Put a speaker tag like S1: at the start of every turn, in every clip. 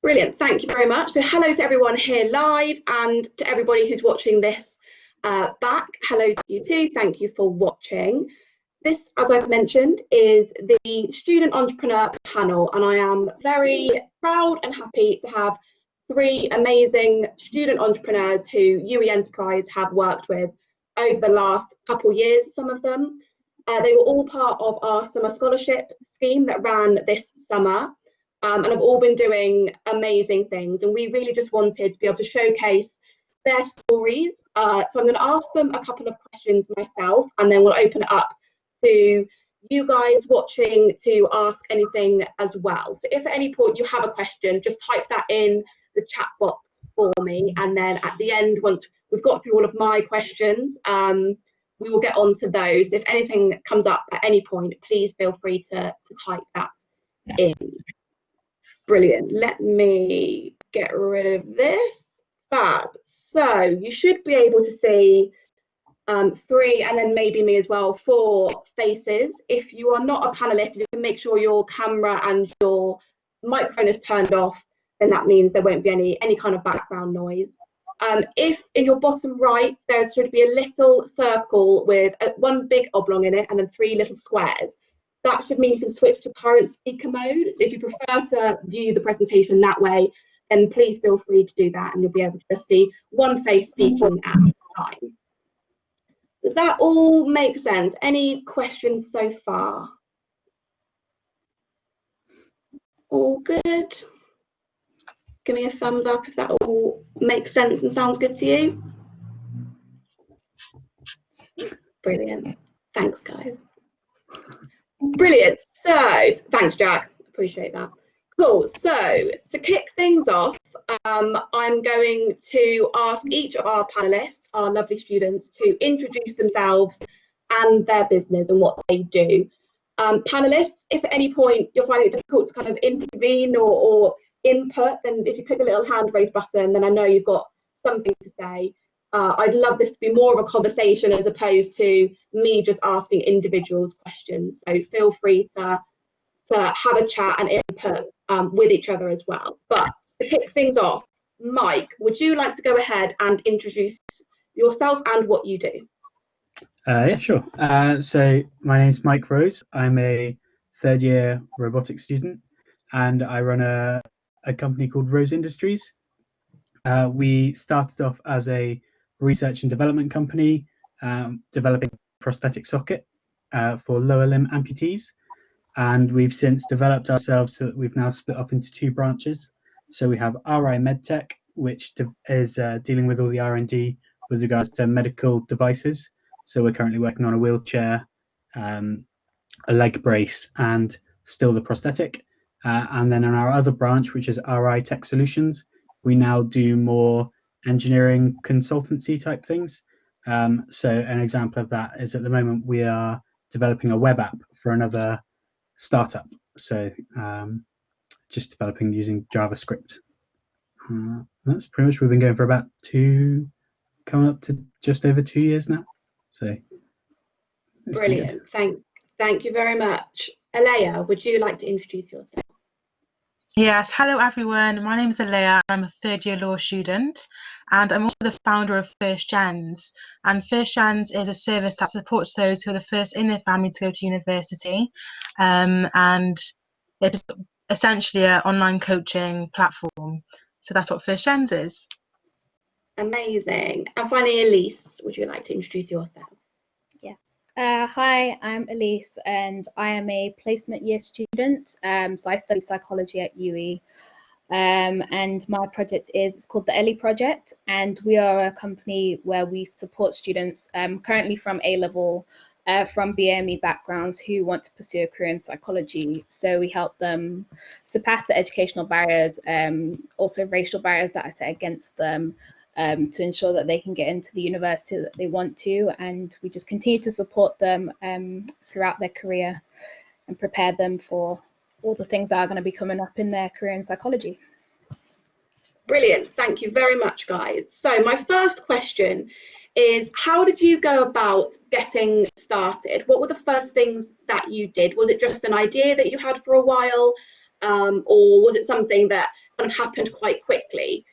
S1: Brilliant, thank you very much. So hello to everyone here live and to everybody who's watching this back. Hello to you too, thank you for watching. This, as I've mentioned, is the Student Entrepreneur Panel, and I am very proud and happy to have three amazing student entrepreneurs who UWE Enterprise have worked with over the last couple of years, some of them. They were all part of our summer scholarship scheme that ran this summer. And have all been doing amazing things, and we really just wanted to be able to showcase their stories. So I'm going to ask them a couple of questions myself, and then we'll open it up to you guys watching to ask anything as well. So if at any point you have a question, just type that in the chat box for me, and then at the end, once we've got through all of my questions, we will get on to those. If anything comes up at any point, please feel free to type that in. Brilliant. Let me get rid of this. Fab. So you should be able to see three, and then maybe me as well, four faces. If you are not a panelist, you can make sure your camera and your microphone is turned off, then that means there won't be any kind of background noise. If in your bottom right, there should be a little circle with one big oblong in it and then three little squares. That should mean you can switch to current speaker mode. So if you prefer to view the presentation that way, then please feel free to do that, and you'll be able to just see one face speaking at a time. Does that all make sense? Any questions so far? All good? Give me a thumbs up if that all makes sense and sounds good to you. Brilliant. Thanks, guys. Brilliant. So thanks, Jack. Appreciate that. Cool. So to kick things off, I'm going to ask each of our panelists, our lovely students, to introduce themselves and their business and what they do. Panelists, if at any point you're finding it difficult to kind of intervene or input, then if you click the little hand raise button, then I know you've got something to say. I'd love this to be more of a conversation as opposed to me just asking individuals questions. So feel free to have a chat and input with each other as well. But to kick things off, Mike, would you like to go ahead and introduce yourself and what you do?
S2: Yeah, sure. So my name is Mike Rose. I'm a third-year robotics student, and I run a company called Rose Industries. We started off as a research and development company, developing a prosthetic socket for lower limb amputees, and we've since developed ourselves so that we've now split off into two branches. So we have RI MedTech, which is dealing with all the R&D with regards to medical devices. So we're currently working on a wheelchair, a leg brace, and still the prosthetic. And then on our other branch, which is RI Tech Solutions, we now do more engineering consultancy type things. So an example of that is at the moment we are developing a web app for another startup. So just developing using JavaScript. That's pretty much, we've been going for about coming up to just over 2 years now. So
S1: brilliant. Thank you very much. Alea, would you like to introduce yourself?
S3: Yes, hello everyone. My name is Alea. I'm a third-year law student, and I'm also the founder of First Gens. And First Gens is a service that supports those who are the first in their family to go to university, and it's essentially an online coaching platform. So that's what First Gens is.
S1: Amazing. And finally, Elise, would you like to introduce yourself?
S4: Hi, I'm Elise, and I am a placement year student. So I study psychology at UWE, and my project it's called the Ellie Project, and we are a company where we support students currently from A-level, from BME backgrounds who want to pursue a career in psychology. So we help them surpass the educational barriers, also racial barriers that are set against them, to ensure that they can get into the university that they want to, and we just continue to support them throughout their career and prepare them for all the things that are going to be coming up in their career in psychology.
S1: Brilliant, thank you very much, guys. So my first question is, how did you go about getting started? What were the first things that you did? Was it just an idea that you had for a while? or was it something that kind of happened quite quickly?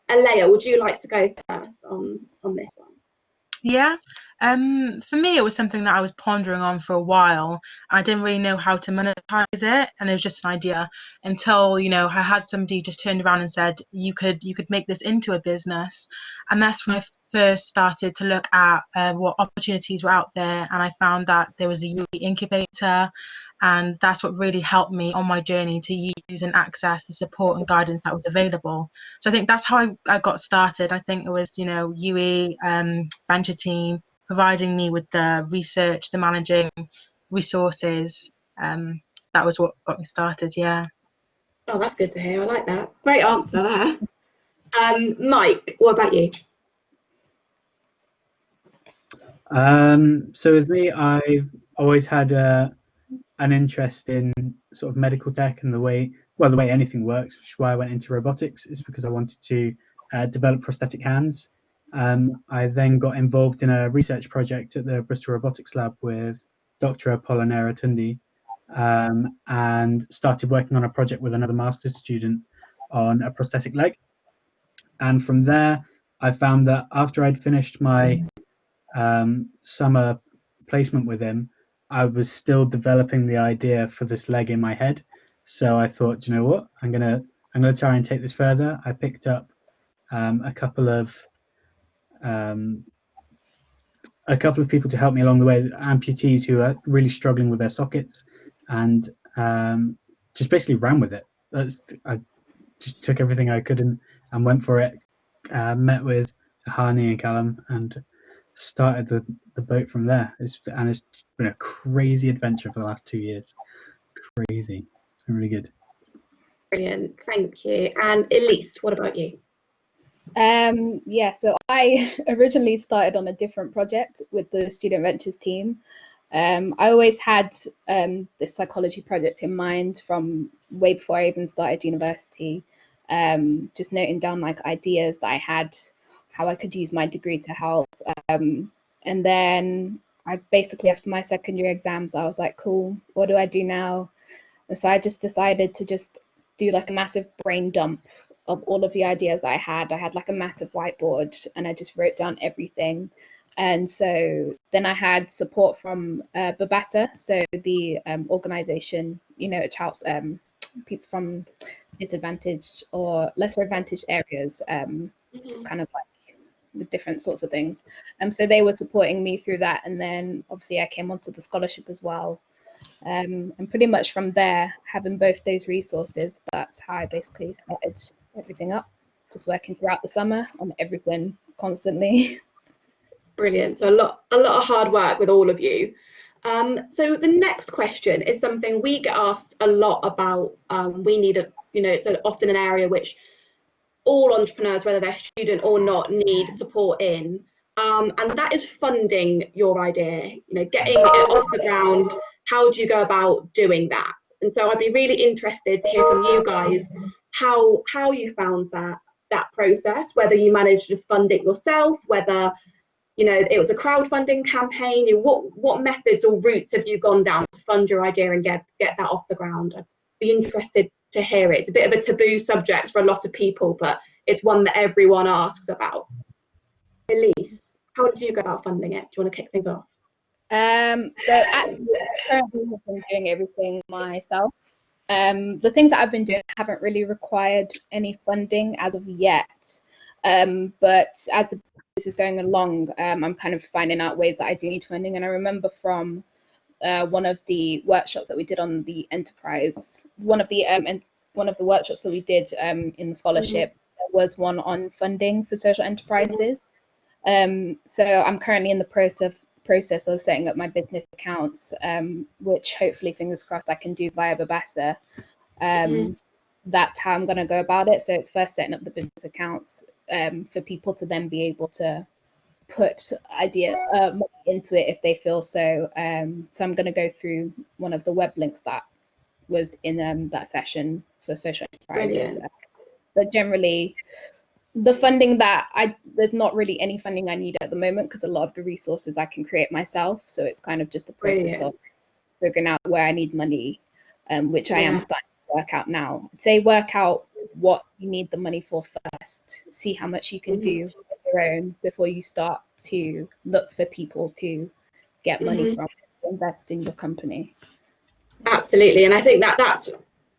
S1: Alea, would you like to go first on this one?
S3: Yeah, for me, it was something that I was pondering on for a while. I didn't really know how to monetize it, and it was just an idea until, I had somebody just turned around and said, you could make this into a business. And that's when I first started to look at what opportunities were out there, and I found that there was the UWE incubator, and that's what really helped me on my journey to use and access the support and guidance that was available. So I think that's how I got started. I think it was, UWE venture team providing me with the research, the managing resources. That was what got me started. Yeah.
S1: Oh, that's good to hear. I like that. Great answer there. Mike, what about you?
S2: So with me, I've always had an interest in sort of medical tech and the way anything works, which is why I went into robotics, is because I wanted to develop prosthetic hands. I then got involved in a research project at the Bristol Robotics Lab with Dr. Apollinara Tundi, and started working on a project with another master's student on a prosthetic leg. And from there, I found that after I'd finished my summer placement with him, I was still developing the idea for this leg in my head. So I thought, you know what, I'm gonna try and take this further. I picked up a couple of people to help me along the way, amputees who are really struggling with their sockets, and just basically ran with it. I just took everything I could and went for it. Met with Hani and Callum and started the boat from there. It's been a crazy adventure for the last 2 years. Crazy. It's been really good.
S1: Brilliant, thank you. And Elise, what about you?
S4: Yeah, so I originally started on a different project with the Student Ventures team. I always had this psychology project in mind from way before I even started university, just noting down like ideas that I had, how I could use my degree to help. And then I basically, after my second year exams, I was like, cool, what do I do now? And so I just decided to just do like a massive brain dump of all of the ideas that I had. I had like a massive whiteboard and I just wrote down everything. And so then I had support from Babasa, so the organization, which helps people from disadvantaged or lesser advantaged areas, kind of like with different sorts of things. So they were supporting me through that. And then obviously I came onto the scholarship as well. And pretty much from there, having both those resources, that's how I basically started everything up, just working throughout the summer on everything constantly.
S1: Brilliant. So a lot of hard work with all of you. So the next question is something we get asked a lot about. We need it's often an area which all entrepreneurs, whether they're student or not, need support in. And that is funding your idea, getting it off the ground. How do you go about doing that? And so I'd be really interested to hear from you guys how you found that process, whether you managed to just fund it yourself, whether it was a crowdfunding campaign. What methods or routes have you gone down to fund your idea and get that off the ground? I'd be interested to hear it. It's a bit of a taboo subject for a lot of people, but it's one that everyone asks about. Elise, how did you go about funding it? Do you want to kick things off?
S4: So I currently have been doing everything myself. The things that I've been doing haven't really required any funding as of yet. But as the process is going along, I'm kind of finding out ways that I do need funding. And I remember from one of the workshops that we did on the enterprise, one of the workshops that we did in the scholarship, was one on funding for social enterprises. So I'm currently in the process of setting up my business accounts, which hopefully, fingers crossed, I can do via Babasa. That's how I'm going to go about it. So it's first setting up the business accounts for people to then be able to put money into it if they feel so. So I'm going to go through one of the web links that was in that session for social enterprises. But generally, the funding there's not really any funding I need at the moment because a lot of the resources I can create myself. So it's kind of just a process of figuring out where I need money, which I am starting to work out now. I'd say work out what you need the money for first. See how much you can do on your own before you start to look for people to get money from, invest in your company.
S1: Absolutely, and I think that that's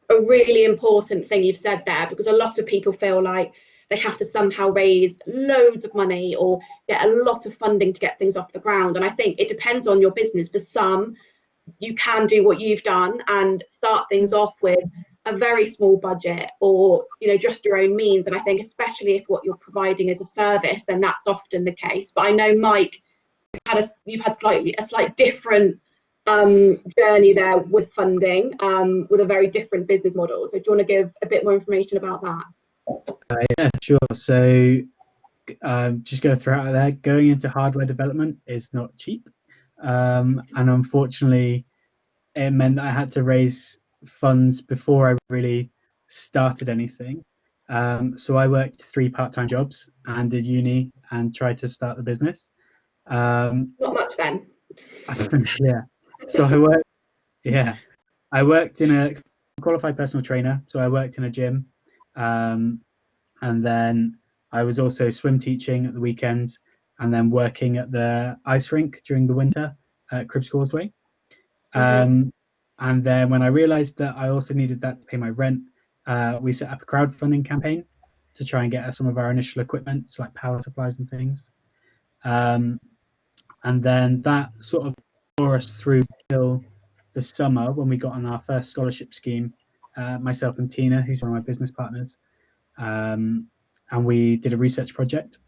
S1: a really important thing you've said there, because a lot of people feel like they have to somehow raise loads of money or get a lot of funding to get things off the ground. And I think it depends on your business. For some, you can do what you've done and start things off with a very small budget, or just your own means. And I think especially if what you're providing is a service, then that's often the case. But I know, Mike, you've had a slight different journey there with funding, with a very different business model. So do you want to give a bit more information about that?
S2: Yeah, sure. So just going to throw out there, going into hardware development is not cheap. And unfortunately, it meant I had to raise funds before I really started anything. So I worked 3 part-time jobs and did uni and tried to start the business.
S1: Not much then.
S2: Yeah. So I worked in a qualified personal trainer. So I worked in a gym. And then I was also swim teaching at the weekends, and then working at the ice rink during the winter at Cribs Causeway. And then when I realised that I also needed that to pay my rent, we set up a crowdfunding campaign to try and get us some of our initial equipment, so like power supplies and things. And then that sort of bore us through till the summer when we got on our first scholarship scheme, myself and Tina, who's one of my business partners. And we did a research project.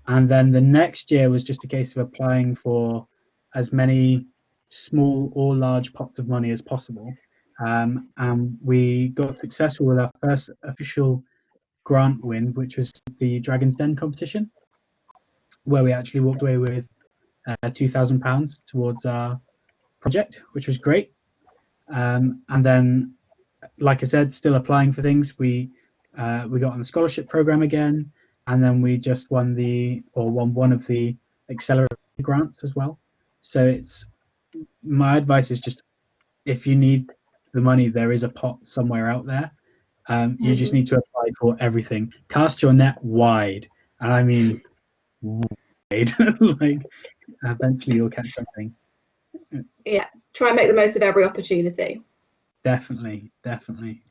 S2: And then the next year was just a case of applying for as many small or large pots of money as possible. And we got successful with our first official grant win, which was the Dragon's Den competition, where we actually walked away with £2,000 towards our project, which was great. And then, like I said, still applying for things. We got on the scholarship program again, and then we just won one of the accelerator grants as well. So my advice is just, if you need the money, there is a pot somewhere out there. You just need to apply for everything. Cast your net wide, and I mean wide. Like, eventually you'll catch something.
S1: Yeah, try and make the most of every opportunity.
S2: Definitely.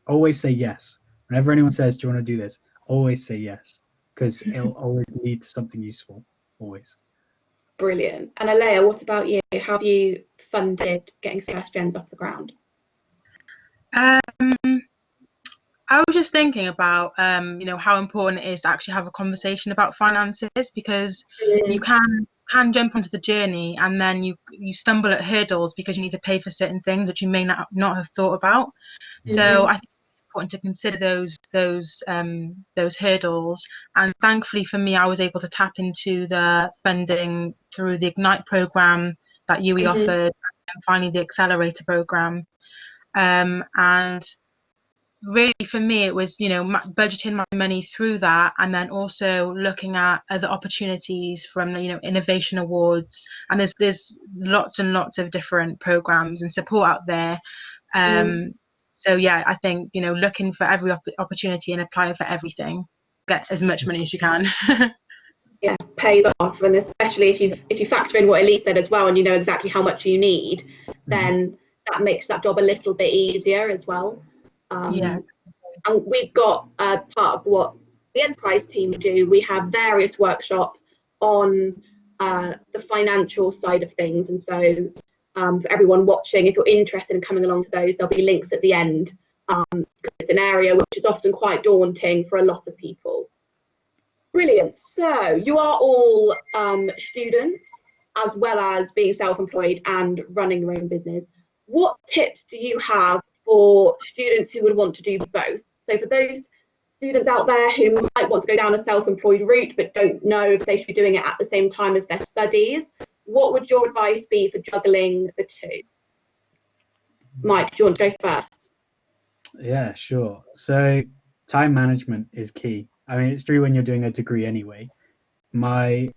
S2: Always say yes. Whenever anyone says, do you want to do this? Always say yes, because it'll always lead to something useful. Always.
S1: Brilliant. And Alea, what about you? How have you funded getting First Gens off the ground?
S3: I was just thinking about, how important it is to actually have a conversation about finances, because you can jump onto the journey and then you stumble at hurdles because you need to pay for certain things which you may not have thought about. So I think it's important to consider those hurdles. And thankfully for me, I was able to tap into the funding through the Ignite program that UWE offered, and finally the Accelerator program. And really for me it was budgeting my money through that, and then also looking at other opportunities from innovation awards, and there's lots and lots of different programs and support out there. So yeah, I think looking for every opportunity and applying for everything, get as much money as you can.
S1: Yeah, pays off, and especially if you factor in what Elise said as well, and you know exactly how much you need, then that makes that job a little bit easier as well.
S3: Yeah.
S1: And we've got part of what the Enterprise team do. We have various workshops on the financial side of things, and so for everyone watching, if you're interested in coming along to those, there'll be links at the end, because it's an area which is often quite daunting for a lot of people. Brilliant. So you are all students, as well as being self-employed and running your own business. What tips do you have for students who would want to do both? So for those students out there who might want to go down a self-employed route but don't know if they should be doing it at the same time as their studies, what would your advice be for juggling the two? Mike, do you want to go first?
S2: Yeah, sure. So time management is key. I mean, it's true when you're doing a degree anyway. My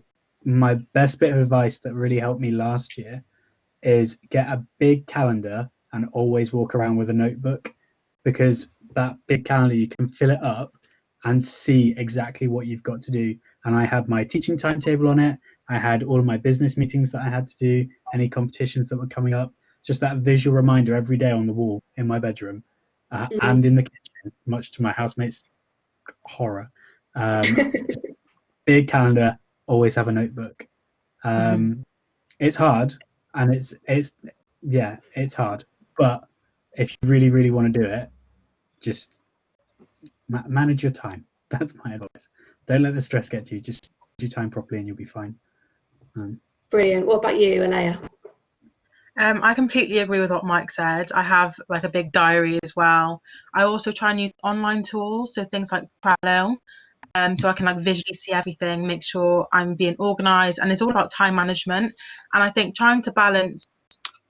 S2: best bit of advice that really helped me last year is get a big calendar and always walk around with a notebook. because that big calendar, you can fill it up and see exactly what you've got to do. And I had my teaching timetable on it. I had all of my business meetings that I had to do, any competitions that were coming up, just that visual reminder every day on the wall in my bedroom and in the kitchen, much to my housemates' horror. Big calendar, always have a notebook. It's hard, and it's hard. But if you really, really want to do it, just manage your time. That's my advice. Don't let the stress get to you. Just do time properly, and you'll be fine.
S1: Brilliant. What about you, Alea?
S3: I completely agree with what Mike said. I have like a big diary as well. I also try and use online tools, so things like Trello, so I can like visually see everything, make sure I'm being organised, and it's all about time management. And I think trying to balance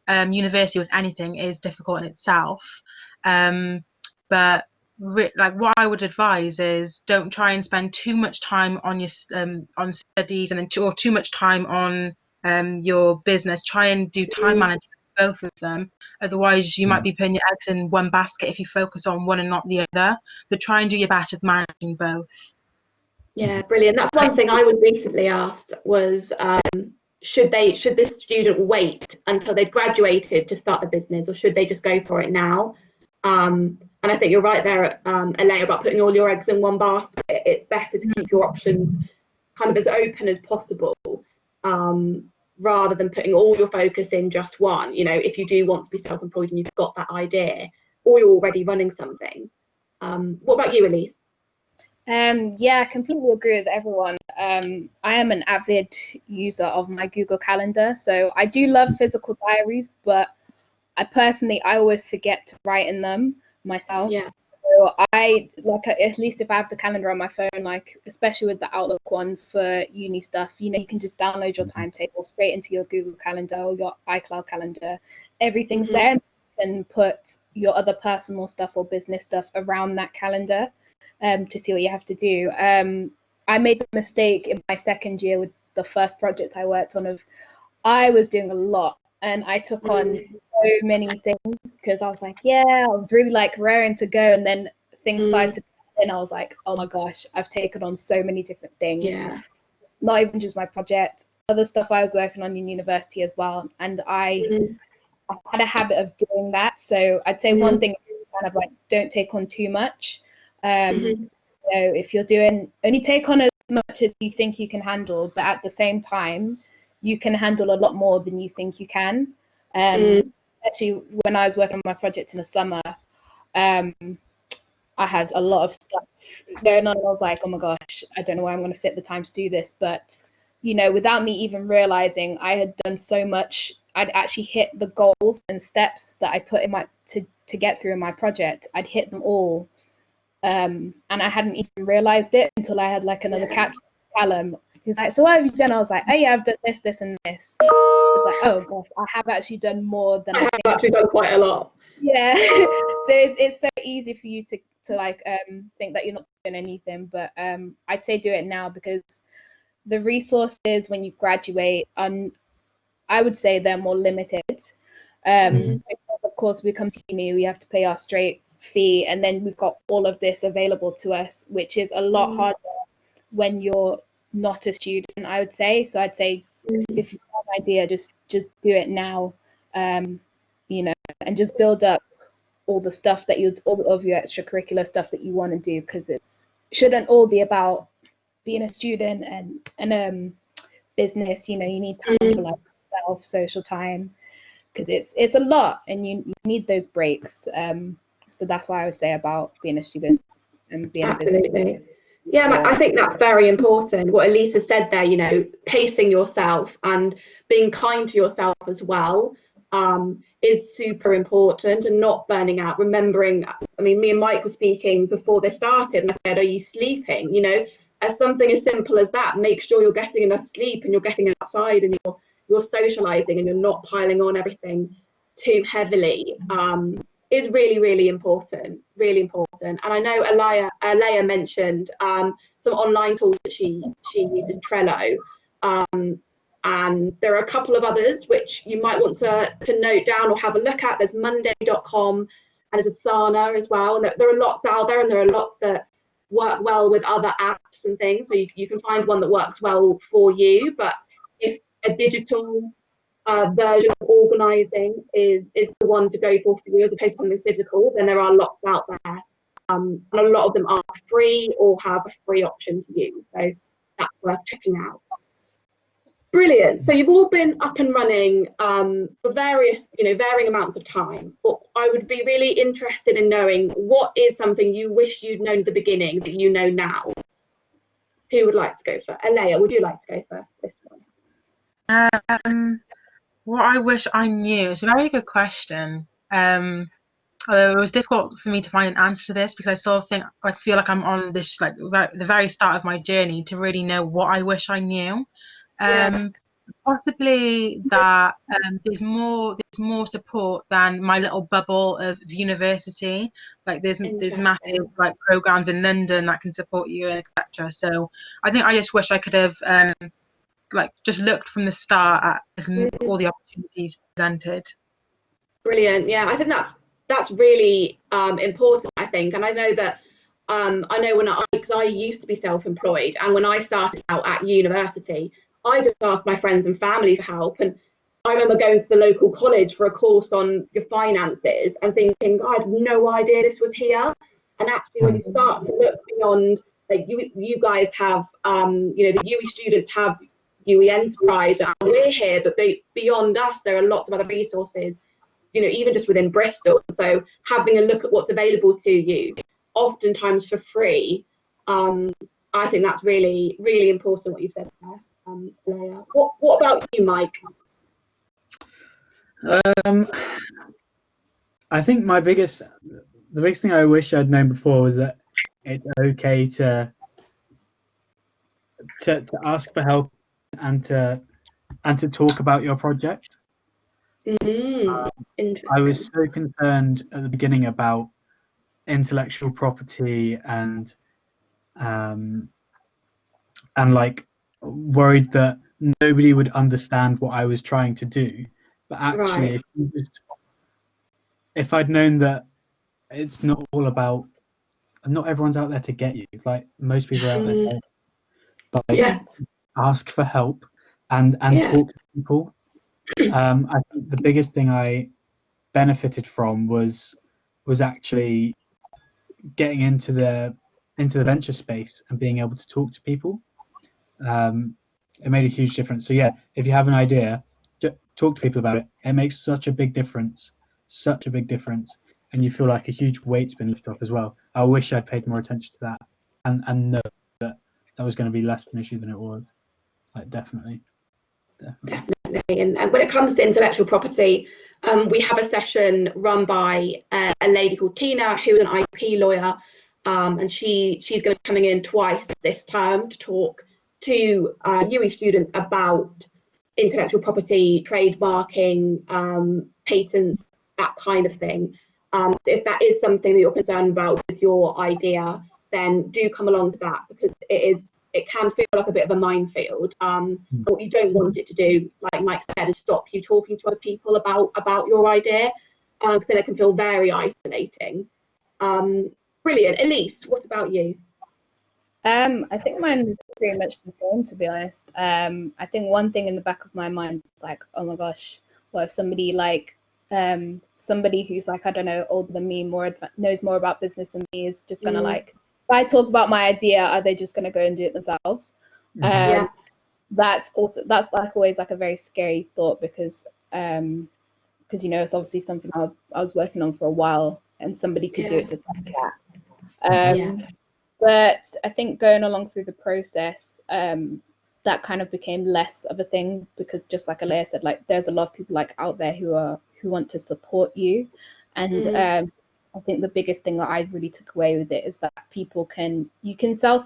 S3: university with anything is difficult in itself. But like what I would advise is don't try and spend too much time on your on studies and then too much time on your business. Try and do time management, both of them. Otherwise, you might be putting your eggs in one basket if you focus on one and not the other. But try and do your best with managing both.
S1: Yeah, brilliant. That's one thing I was recently asked was should this student wait until they've graduated to start the business, or should they just go for it now? And I think you're right there, Alea, about putting all your eggs in one basket. It's better to keep your options kind of as open as possible, rather than putting all your focus in just one. You know, if you do want to be self-employed and you've got that idea, or you're already running something. What about you, Elise?
S4: Yeah, I completely agree with everyone. I am an avid user of my Google Calendar, so I do love physical diaries, but I always forget to write in them myself.
S1: Yeah.
S4: So at least if I have the calendar on my phone, like especially with the Outlook one for uni stuff, you know, you can just download your timetable straight into your Google Calendar or your iCloud calendar. Everything's there, and put your other personal stuff or business stuff around that calendar. To see what you have to do. I made the mistake in my second year with the first project I worked on I was doing a lot, and I took on so many things because I was like, I was really like raring to go, and then things started to and I was like, oh my gosh, I've taken on so many different things.
S1: Yeah.
S4: Not even just my project, other stuff I was working on in university as well, and I had a habit of doing that. So I'd say one thing is kind of like don't take on too much. So if you're only take on as much as you think you can handle, but at the same time, you can handle a lot more than you think you can. Actually, when I was working on my project in the summer, I had a lot of stuff going on. I was like, oh my gosh, I don't know where I'm going to fit the time to do this. But, you know, without me even realizing, I had done so much. I'd actually hit the goals and steps that I put in to get through in my project. I'd hit them all. And I hadn't even realized it until I had like another catch Callum. He's like, so what have you done? I was like, oh yeah, I've done this, this, and this. It's like, oh gosh, I have actually done more than I
S1: have
S4: think.
S1: actually done quite a lot.
S4: Yeah. So it's so easy for you to like think that you're not doing anything, but I'd say do it now, because the resources when you graduate I would say they're more limited. Because of course we come to uni, we have to pay our straight fee, and then we've got all of this available to us, which is a lot harder when you're not a student, I would say. So I'd say if you have an idea, just do it now, you know, and just build up all the stuff that all of your extracurricular stuff that you want to do, because it shouldn't all be about being a student and business. You know, you need time for like self, social time, because it's a lot, and you need those breaks. So that's why I would say about being a student and being a business.
S1: Yeah, I think that's very important. What Elisa said there, you know, pacing yourself and being kind to yourself as well is super important, and not burning out. Remembering, I mean, me and Mike were speaking before this started, and I said, are you sleeping? You know, as something as simple as that, make sure you're getting enough sleep and you're getting outside and you're socializing and you're not piling on everything too heavily. Is really, really important, really important. And I know Alea mentioned some online tools that she uses, Trello, and there are a couple of others which you might want to note down or have a look at. There's monday.com, and there's Asana as well. And there are lots out there, and there are lots that work well with other apps and things. So you can find one that works well for you. But if a digital version of organising is the one to go for you as opposed to something physical, then there are lots out there. And a lot of them are free or have a free option for you. So that's worth checking out. Brilliant. So you've all been up and running for various, varying amounts of time. But I would be really interested in knowing what is something you wish you'd known at the beginning that you know now. Who would like to go first? Alea, would you like to go first this one?
S3: What I wish I knew is a very good question. Although it was difficult for me to find an answer to this because I sort of feel like I'm on this the very start of my journey to really know what I wish I knew. Possibly that there's more support than my little bubble of university. Like there's massive programs in London that can support you and etc. So I think I just wish I could have just looked from the start at all the opportunities presented.
S1: Brilliant. Yeah, I think that's really important, I think. And I know that I know because I used to be self-employed, and when I started out at university, I just asked my friends and family for help. And I remember going to the local college for a course on your finances and thinking, I had no idea this was here. And actually, when you start to look beyond, like you guys have, the UWE students have UWE Enterprise, and we're here, but beyond us, there are lots of other resources, even just within Bristol. So having a look at what's available to you, oftentimes for free, I think that's really, really important what you've said there. Leia. What about you, Mike?
S2: I think the biggest thing I wish I'd known before was that it's okay to ask for help and to talk about your project.
S1: Interesting.
S2: I was so concerned at the beginning about intellectual property and worried that nobody would understand what I was trying to do. But actually, if I'd known that it's not all about, not everyone's out there to get you. Like most people are out there to help. But ask for help and talk to people. I think the biggest thing I benefited from was actually getting into the venture space and being able to talk to people. It made a huge difference. So yeah, if you have an idea, talk to people about it. It makes such a big difference, and you feel like a huge weight's been lifted off as well. I wish I'd paid more attention to that and know that was going to be less of an issue than it was. Like definitely.
S1: And when it comes to intellectual property, we have a session run by a lady called Tina, who is an IP lawyer, and she's going to be coming in twice this term to talk to UWE students about intellectual property, trademarking, patents, that kind of thing. So if that is something that you're concerned about with your idea, then do come along to that, because it can feel like a bit of a minefield. What you don't want it to do, like Mike said, is stop you talking to other people about your idea, because then it can feel very isolating. Brilliant. Elise, what about you?
S4: I think mine is pretty much the same, to be honest. I think one thing in the back of my mind is like, oh my gosh, what if somebody who's like, I don't know, older than me, knows more about business than me, is just gonna if I talk about my idea, are they just gonna go and do it themselves? That's like always like a very scary thought, because it's obviously something I was working on for a while, and somebody could do it just like that. But I think going along through the process, that kind of became less of a thing, because just like Alea said, like there's a lot of people like out there who want to support you, and I think the biggest thing that I really took away with it is that you can sell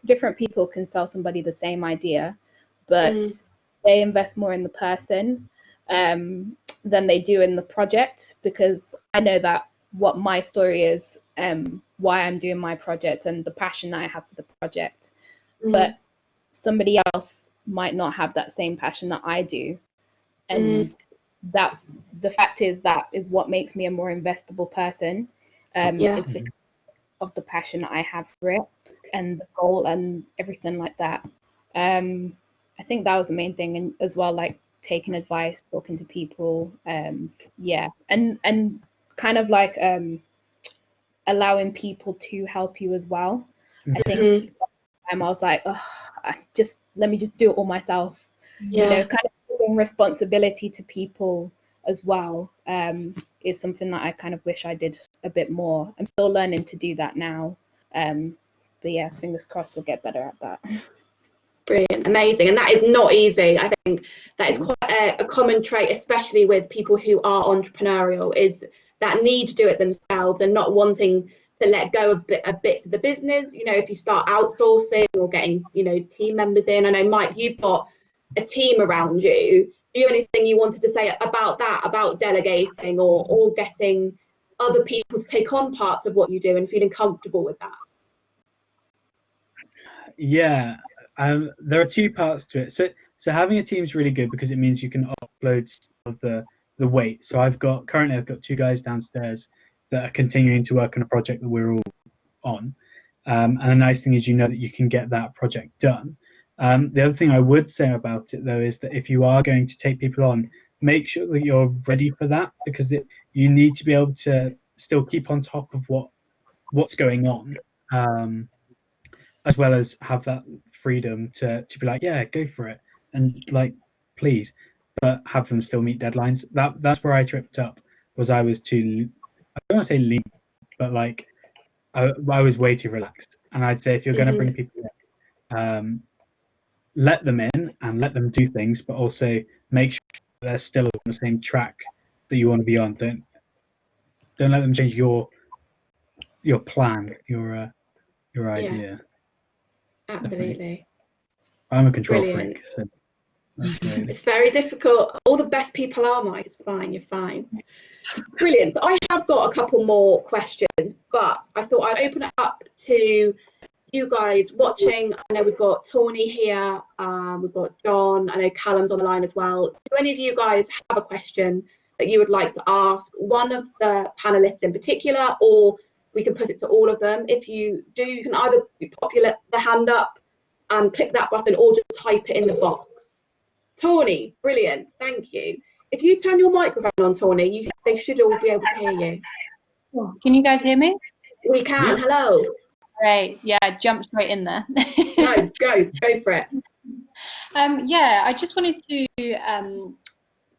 S4: different people can sell somebody the same idea, but they invest more in the person than they do in the project, because I know that what my story is, why I'm doing my project, and the passion that I have for the project. But somebody else might not have that same passion that I do, and that the fact is that is what makes me a more investable person, is because of the passion I have for it and the goal and everything like that. I think that was the main thing, and as well, like taking advice, talking to people, yeah, and kind of like allowing people to help you as well. I think I was like, oh, let me just do it all myself. You know, kind of giving responsibility to people as well, is something that I kind of wish I did a bit more. I'm still learning to do that now, but yeah, fingers crossed we'll get better at that.
S1: Brilliant, amazing. And that is not easy. I think that is quite a common trait, especially with people who are entrepreneurial, is that need to do it themselves and not wanting to let go a bit of the business. You know, if you start outsourcing or getting, you know, team members in. I know, Mike, you've got a team around you. Do you have anything you wanted to say about that, about delegating or getting other people to take on parts of what you do and feeling comfortable with that?
S2: Yeah, there are two parts to it. So having a team is really good because it means you can offload some of the weight. So currently I've got two guys downstairs that are continuing to work on a project that we're all on. And the nice thing is, you know, that you can get that project done. The other thing I would say about it, though, is that if you are going to take people on, make sure that you're ready for that, because you need to be able to still keep on top of what's going on, as well as have that freedom to be like, yeah, go for it, and like, please, but have them still meet deadlines. That's where I tripped up, was I was too, I don't want to say lean, but like I was way too relaxed. And I'd say if you're going to bring people in, let them in and let them do things, but also make sure they're still on the same track that you want to be on. Don't let them change your plan, your idea.
S1: Absolutely.
S2: Definitely. I'm a control
S1: Brilliant.
S2: freak, so that's great.
S1: It's very difficult. All the best people are, Mike. It's fine. You're fine. Brilliant. So I have got a couple more questions, but I thought I'd open it up to you guys watching. I know we've got Tawny here. We've got John. I know Callum's on the line as well. Do any of you guys have a question that you would like to ask one of the panelists in particular, or we can put it to all of them? If you do, you can either pop the hand up and click that button, or just type it in the box. Tawny, brilliant, thank you. If you turn your microphone on, Tawny, they should all be able to hear you.
S5: Can you guys hear me?
S1: We can. Hello.
S5: Great. Yeah, jump straight in there.
S1: Go for it.
S5: Yeah, I just wanted to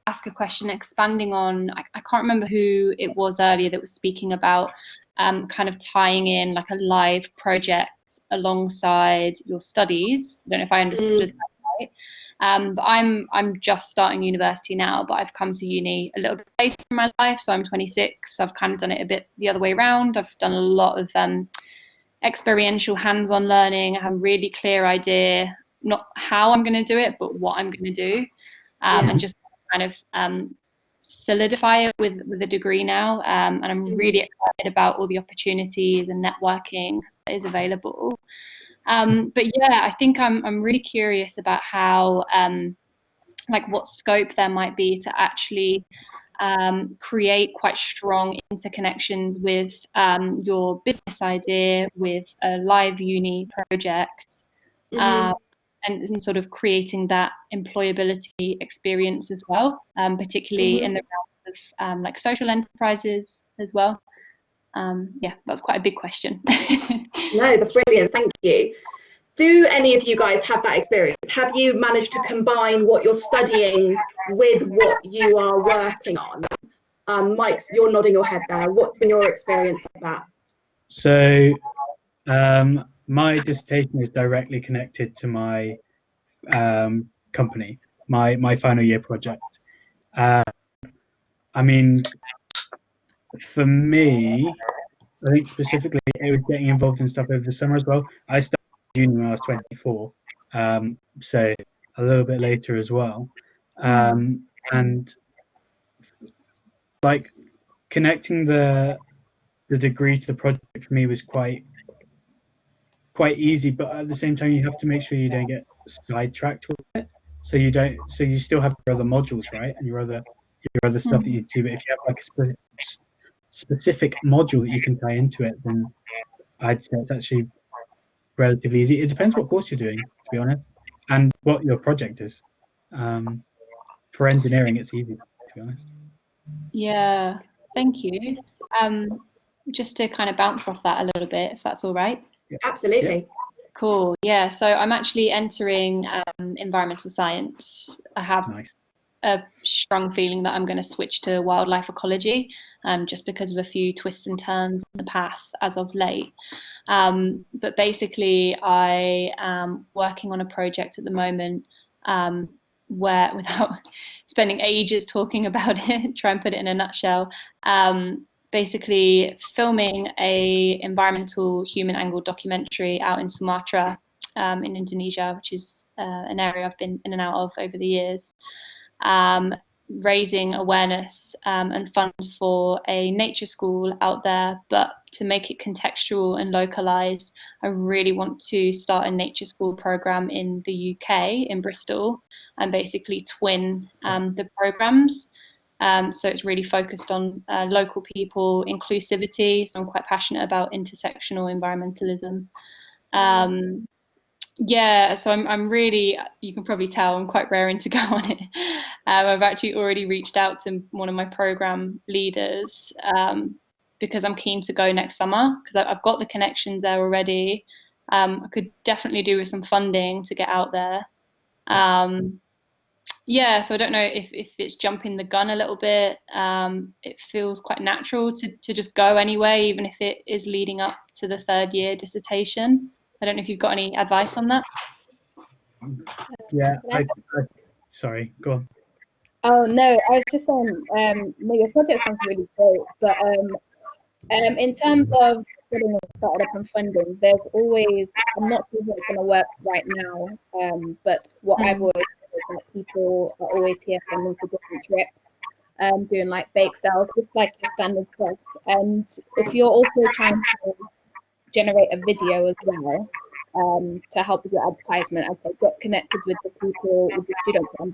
S5: ask a question, expanding on, I can't remember who it was earlier that was speaking about kind of tying in like a live project alongside your studies. I don't know if I understood that right. But I'm just starting university now, but I've come to uni a little bit later in my life, so I'm 26. I've kind of done it a bit the other way around. I've done a lot of experiential hands-on learning. I have a really clear idea, not how I'm going to do it, but what I'm going to do, and just kind of solidify it with a degree now. And I'm really excited about all the opportunities and networking that is available. But yeah, I think I'm really curious about how, like what scope there might be to actually create quite strong interconnections with your business idea, with a live uni project, and sort of creating that employability experience as well, particularly in the realms of like social enterprises as well. Yeah, that's quite a big question.
S1: No, that's brilliant. Thank you. Do any of you guys have that experience? Have you managed to combine what you're studying with what you are working on? Mike, you're nodding your head there. What's been your experience of that?
S2: So my dissertation is directly connected to my company, my final year project. I mean, for me, I think specifically it was getting involved in stuff over the summer as well. I started uni when I was 24, so a little bit later as well. And like connecting the degree to the project for me was quite easy, but at the same time you have to make sure you don't get sidetracked with it. So you still have your other modules, right, and your other your other stuff that you do. But if you have like a specific module that you can tie into it, then I'd say it's actually relatively easy. It depends what course you're doing, to be honest, and what your project is. For engineering, it's easy, to be honest.
S5: Yeah, thank you. Just to kind of bounce off that a little bit, if that's all right.
S2: Yeah.
S1: Absolutely.
S2: Yeah.
S5: Cool. Yeah, so I'm actually entering environmental science. I have
S2: Nice.
S5: a strong feeling that I'm going to switch to wildlife ecology, just because of a few twists and turns in the path as of late. But basically, I am working on a project at the moment where, without spending ages talking about it, try and put it in a nutshell, basically filming a environmental human angle documentary out in Sumatra in Indonesia, which is an area I've been in and out of over the years. Raising awareness and funds for a nature school out there, but to make it contextual and localized, I really want to start a nature school program in the UK, in Bristol, and basically twin the programs. So it's really focused on local people, inclusivity. So I'm quite passionate about intersectional environmentalism. Yeah, so I'm really, you can probably tell I'm quite raring to go on it. I've actually already reached out to one of my program leaders because I'm keen to go next summer because I've got the connections there already. I could definitely do with some funding to get out there. Yeah, so I don't know if it's jumping the gun a little bit. It feels quite natural to just go anyway, even if it is leading up to the third year dissertation. I don't know if you've got any advice on that.
S2: Yeah, sorry, go on.
S4: Oh no, I was just saying, no, your project sounds really great, but in terms of getting it started up and funding, there's always, I'm not sure how it's going to work right now, but what I've always said is that people are always here funding for different trips, doing like bake sales, just like your standard stuff. And if you're also trying to generate a video as well, to help with your advertisement, I'd say get connected with the people, with the students on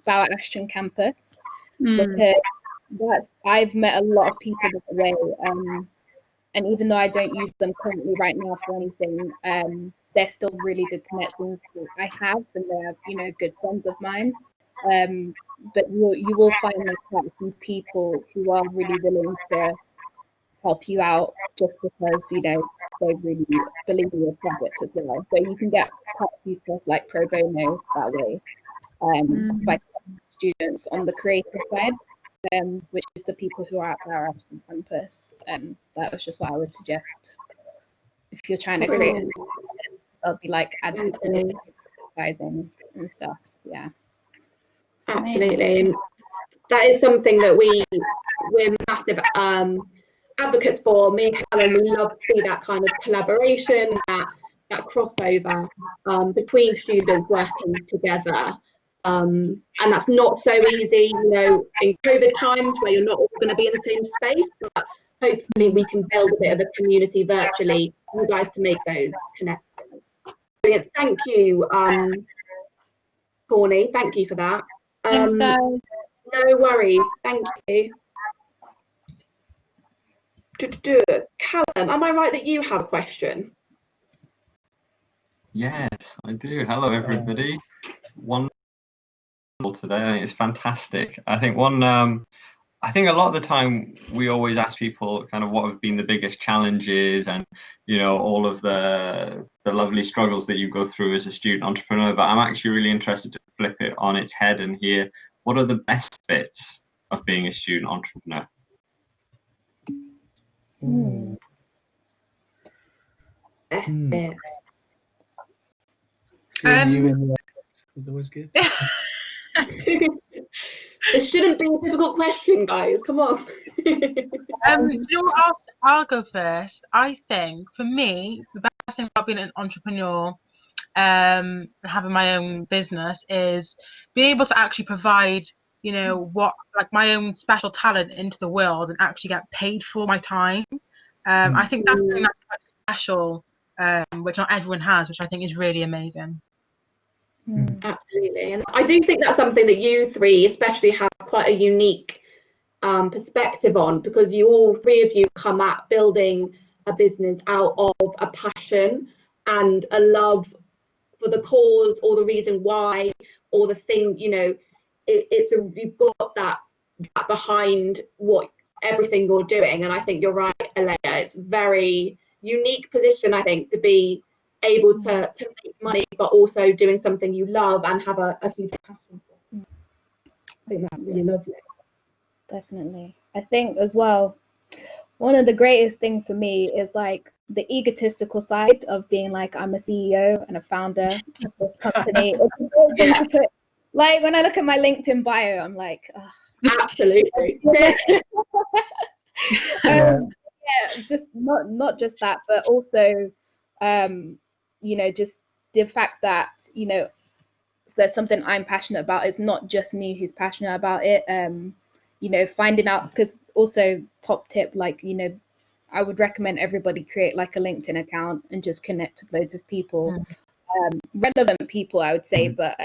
S4: Bauer Ashton campus, because I've met a lot of people this way, and even though I don't use them currently right now for anything, they're still really good connections that I have, and they're good friends of mine. But you will find like quite a few people who are really willing to help you out just because they really believe in your project as well. So you can get quite a few stuff like pro bono that way, by students on the creative side, which is the people who are out there on campus. That was just what I would suggest if you're trying to create. There'll be like advertising and stuff. Yeah,
S1: absolutely. And that is something that we're massive advocates for. Me and Callum, we love to see that kind of collaboration, that crossover between students working together. And that's not so easy, in COVID times where you're not all going to be in the same space, but hopefully we can build a bit of a community virtually for you guys to make those connections. Brilliant. Thank you, Corny. Thank you for that.
S5: Thanks, guys.
S1: No worries. Thank you. Callum, am I right that you have a question?
S6: Yes, I do. Hello, everybody. Wonderful today. I think it's fantastic. I think I think a lot of the time we always ask people kind of what have been the biggest challenges and all of the lovely struggles that you go through as a student entrepreneur. But I'm actually really interested to flip it on its head and hear what are the best bits of being a student entrepreneur.
S1: Best bit.
S2: Seeing you in the office is always good.
S1: This shouldn't be a difficult question, guys. Come on.
S3: I'll go first. I think for me, the best thing about being an entrepreneur, having my own business, is being able to actually provide, what like my own special talent into the world and actually get paid for my time. I think that's something that's quite special, which not everyone has, which I think is really amazing.
S1: Absolutely. And I do think that's something that you three especially have quite a unique perspective on, because you all three of you come at building a business out of a passion and a love for the cause or the reason why or the thing, you know, you've got that behind what everything you're doing. And I think you're right, Alea, it's a very unique position, I think, to be able to make money but also doing something you love and have a huge passion for. I think that's really lovely.
S4: Definitely. I think as well, one of the greatest things for me is like the egotistical side of being like, I'm a CEO and a founder of this company. It's a great thing to put, like when I look at my LinkedIn bio, I'm like, oh.
S1: Absolutely.
S4: Yeah, just not just that, but also, you know, just the fact that, you know, there's something I'm passionate about. It's not just me who's passionate about it. You know, finding out, because also top tip, like, you know, I would recommend everybody create like a LinkedIn account and just connect with loads of people, relevant people, I would say. But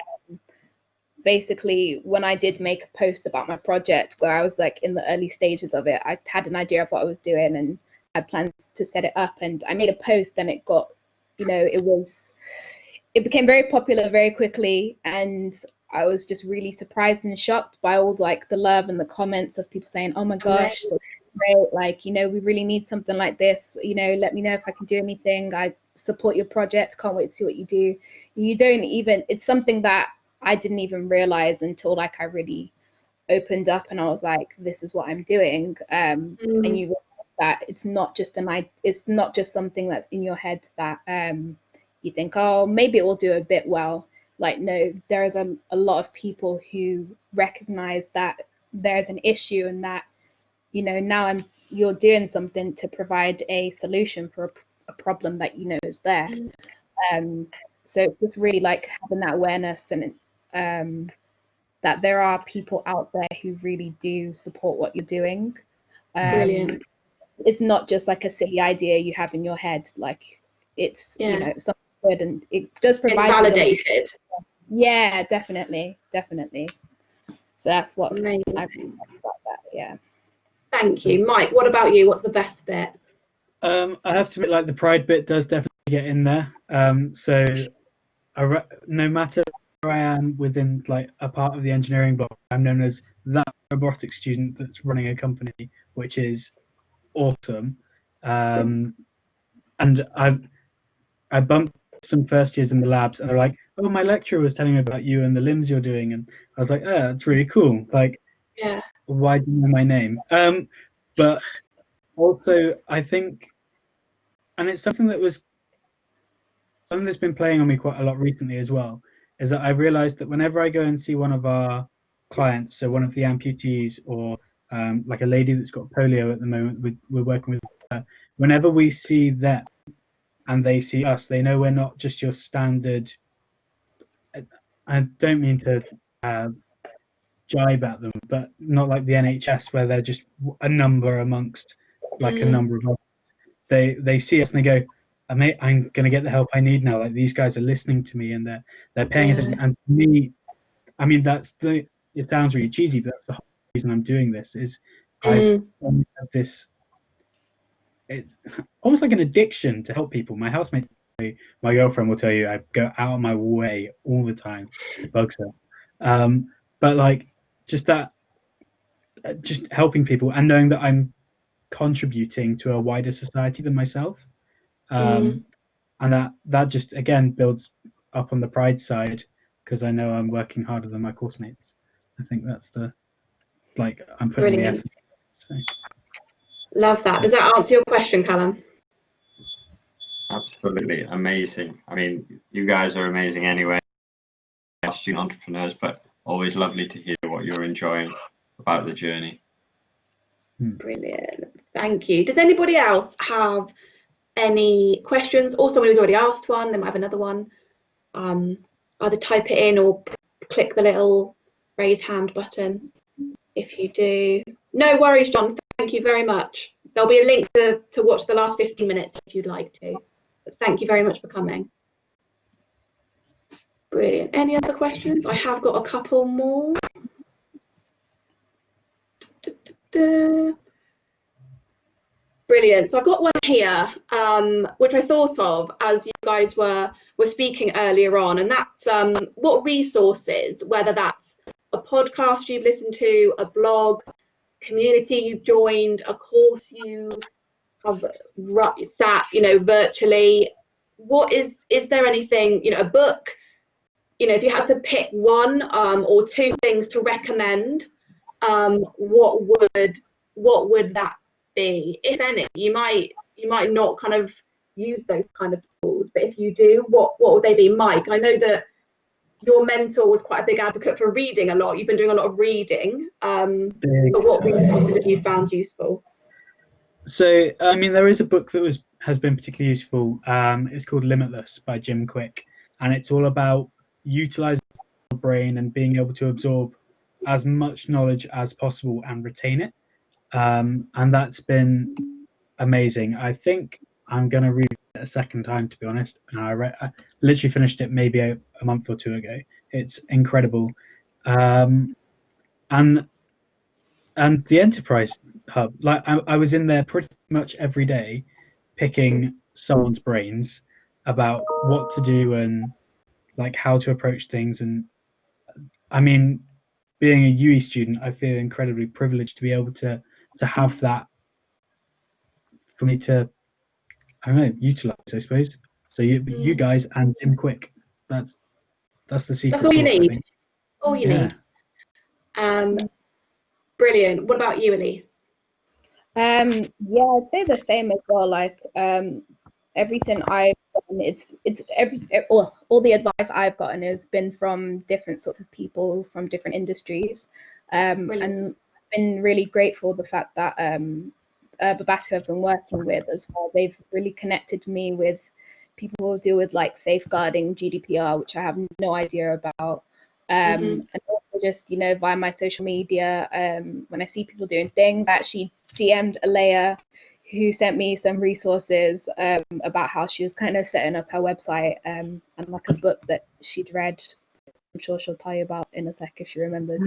S4: basically, when I did make a post about my project where I was like in the early stages of it, I had an idea of what I was doing and I planned to set it up, and I made a post and it got, you know, it became very popular very quickly, and I was just really surprised and shocked by all like the love and the comments of people saying, oh my gosh, that's great, like, you know, we really need something like this, you know, let me know if I can do anything, I support your project, can't wait to see what you do. You don't even, it's something that I didn't even realize until like I really opened up and I was like, this is what I'm doing. And you realize that it's not just it's not just something that's in your head that you think, oh, maybe it will do a bit well. Like, no, there is a lot of people who recognize that there's an issue and that, you know, now you're doing something to provide a solution for a problem that you know is there. So it's just really like having that awareness and that there are people out there who really do support what you're doing.
S1: Brilliant.
S4: It's not just like a silly idea you have in your head, like it's, you know, something good, and it does provide
S1: it's validated.
S4: Yeah, definitely. So that's what
S1: Amazing.
S4: I really like about that. Yeah.
S1: Thank you. Mike, what about you? What's the best bit?
S2: I have to admit, like, the pride bit does definitely get in there. So no matter where I am within like a part of the engineering block, I'm known as that robotics student that's running a company, which is awesome. And I bumped some first years in the labs, and they're like, "Oh, my lecturer was telling me about you and the limbs you're doing," and I was like, "Oh, that's really cool." Like,
S1: yeah,
S2: why do you know my name? But also, I think, and it's something that's been playing on me quite a lot recently as well, is that I've realized that whenever I go and see one of our clients, so one of the amputees or like a lady that's got polio at the moment, we're working with her, whenever we see them and they see us, they know we're not just your standard, I don't mean to jibe at them, but not like the NHS where they're just a number amongst like a number of others. They see us and they go, I'm going to get the help I need now. Like, these guys are listening to me and they're paying attention. And to me, I mean, it sounds really cheesy, but that's the whole reason I'm doing this. Is I've had this, it's almost like an addiction to help people. My housemate, my girlfriend will tell you, I go out of my way all the time. It bugs her. But like, just helping people and knowing that I'm contributing to a wider society than myself. And that just again builds up on the pride side, because I know I'm working harder than my course mates. I think that's I'm putting the effort. So.
S1: Love that. Does that answer your question, Callum?
S6: Absolutely amazing. I mean, you guys are amazing anyway, student entrepreneurs, but always lovely to hear what you're enjoying about the journey.
S1: Brilliant. Thank you. Does anybody else have any questions, or someone who's already asked one, they might have another one? Either type it in or click the little raise hand button if you do. No worries, John, thank you very much. There'll be a link to watch the last 15 minutes if you'd like to, but thank you very much for coming. Brilliant. Any other questions? I have got a couple more. Brilliant. So I've got one here, which I thought of as you guys were speaking earlier on, and that's what resources, whether that's a podcast you've listened to, a blog, community you've joined, a course you have sat, virtually. What is there anything, a book, if you had to pick one or two things to recommend, what would that be, if any? You might not kind of use those kind of tools, but if you do, what would they be? Mike, I know that your mentor was quite a big advocate for reading a lot. You've been doing a lot of reading, but what resources have you found useful?
S2: So, I mean, there is a book that has been particularly useful. It's called Limitless by Jim Quick, and it's all about utilizing your brain and being able to absorb as much knowledge as possible and retain it. And that's been amazing. I think I'm going to read it a second time, to be honest. And I literally finished it maybe a month or two ago. It's incredible. And the Enterprise Hub, like I was in there pretty much every day picking someone's brains about what to do and like how to approach things. And I mean, being a UWE student, I feel incredibly privileged to be able to have that for me to, I don't know, utilize, I suppose. So you guys and Jim Quick, that's the secret.
S1: That's all you
S2: sauce,
S1: need.
S2: I think.
S1: All you need. Brilliant. What about you, Elise?
S4: Yeah, I'd say the same as well. Like everything I've done, all the advice I've gotten has been from different sorts of people from different industries, and I've been really grateful the fact that Babasco have been working with as well. They've really connected me with people who deal with like safeguarding GDPR, which I have no idea about. And also just, via my social media, when I see people doing things, I actually DM'd Alea, who sent me some resources about how she was kind of setting up her website, and like a book that she'd read. I'm sure she'll tell you about in a sec if she remembers.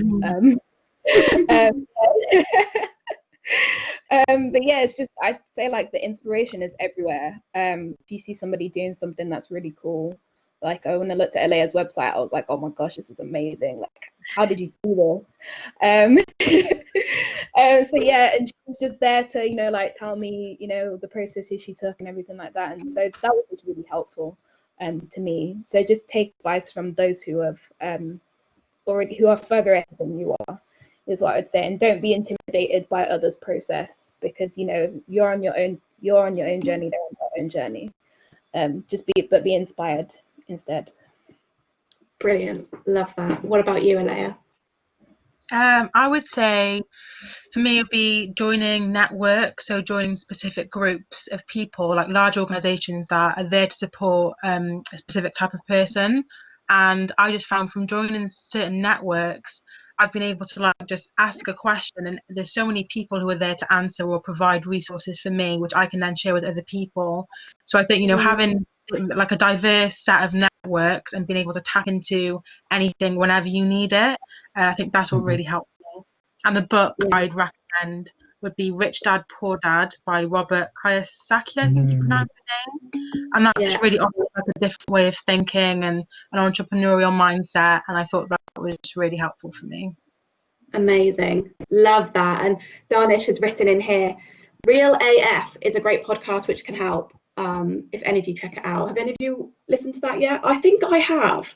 S4: But yeah, it's just, I'd say like the inspiration is everywhere. If you see somebody doing something that's really cool, like when I looked at Alea's website, I was like, oh my gosh, this is amazing. Like, how did you do this? So yeah, and she was just there to, like tell me, the processes she took and everything like that. And so that was just really helpful to me. So just take advice from those who have who are further ahead than you are, is what I would say. And don't be intimidated by others' process, because you're on your own journey, they're on their own journny. Be inspired instead.
S1: Brilliant. Love that. What about you, Alea?
S3: I would say for me it would be joining networks, so joining specific groups of people, like large organisations that are there to support a specific type of person. And I just found from joining certain networks, I've been able to like just ask a question, and there's so many people who are there to answer or provide resources for me, which I can then share with other people. So I think, having like a diverse set of networks and being able to tap into anything whenever you need it, I think that's what really helped me. And the book I'd recommend would be Rich Dad Poor Dad by Robert Kiyosaki, I think you pronounce his name. And that just really offers like a different way of thinking and an entrepreneurial mindset, and I thought that was really helpful for me.
S1: Amazing. Love that. And Danish has written in here, Real AF is a great podcast which can help. If any of you check it out. Have any of you listened to that yet? I think I have.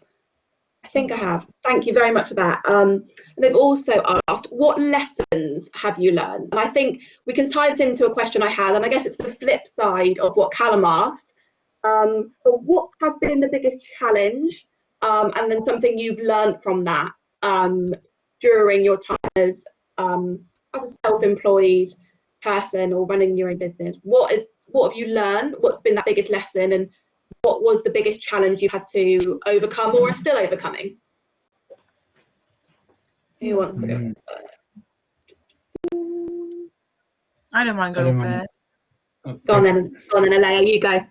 S1: Thank you very much for that. And they've also asked, what lessons have you learned? And I think we can tie this into a question I had, and I guess it's the flip side of what Callum asked. But what has been the biggest challenge, and then something you've learned from that during your time as a self-employed person or running your own business? What have you learned? What's been that biggest lesson, and what was the biggest challenge you had to overcome or are still overcoming? Who wants to go?
S3: I don't mind going first.
S1: Go on then, Alea, you go.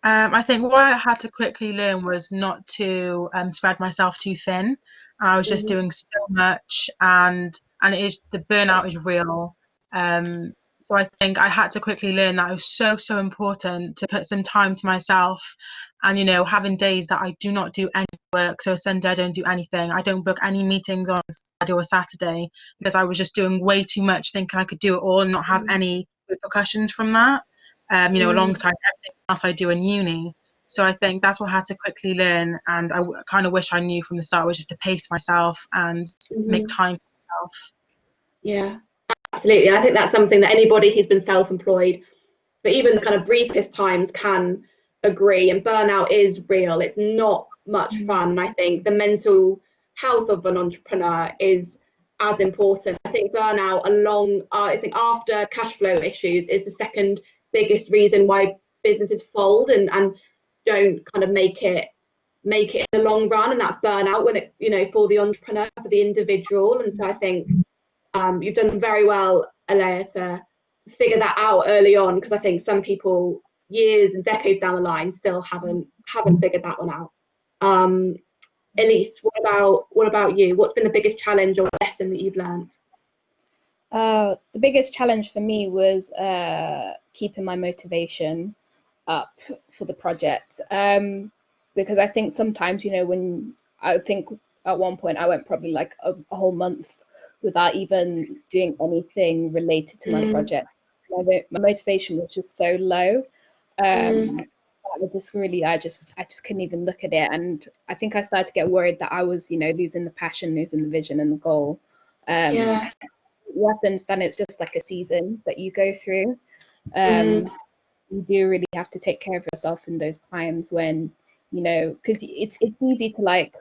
S3: I think what I had to quickly learn was not to spread myself too thin. I was just doing so much, and it is, the burnout is real. So I think I had to quickly learn that it was so important to put some time to myself, and having days that I do not do any work. So Sunday I don't do anything. I don't book any meetings on Friday or Saturday because I was just doing way too much, thinking I could do it all and not have any repercussions from that. Alongside everything else I do in uni. So I think that's what I had to quickly learn, and I kind of wish I knew from the start, was just to pace myself and make time for myself.
S1: Yeah, absolutely. I think that's something that anybody who's been self-employed for even the kind of briefest times can agree. And burnout is real. It's not much fun. And I think the mental health of an entrepreneur is as important. I think burnout I think after cash flow issues is the second biggest reason why businesses fold and don't kind of make it in the long run. And that's burnout when it, for the entrepreneur, for the individual. And so I think you've done very well, Alea, to figure that out early on, because I think some people years and decades down the line still haven't figured that one out. Elise, what about you? What's been the biggest challenge or lesson that you've learned?
S4: The biggest challenge for me was keeping my motivation up for the project, because I think sometimes, when I think at one point I went probably like a whole month without even doing anything related to my project. My motivation was just so low. I just couldn't even look at it, and I think I started to get worried that I was, losing the passion, losing the vision and the goal. You have to understand it's just like a season that you go through. You do really have to take care of yourself in those times when, because it's easy to, like,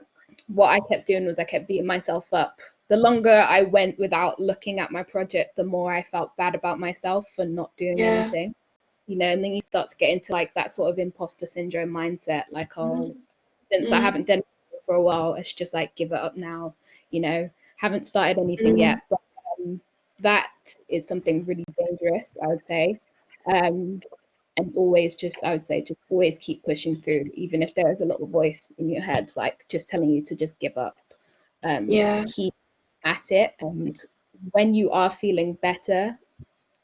S4: what I kept doing was I kept beating myself up. The longer I went without looking at my project, the more I felt bad about myself for not doing anything. And then you start to get into like that sort of imposter syndrome mindset, like, oh, since I haven't done it for a while, I should just like give it up now, haven't started anything yet. But that is something really dangerous, I would say. And always I would say just always keep pushing through, even if there is a little voice in your head like just telling you to just give up. Keep at it, and when you are feeling better,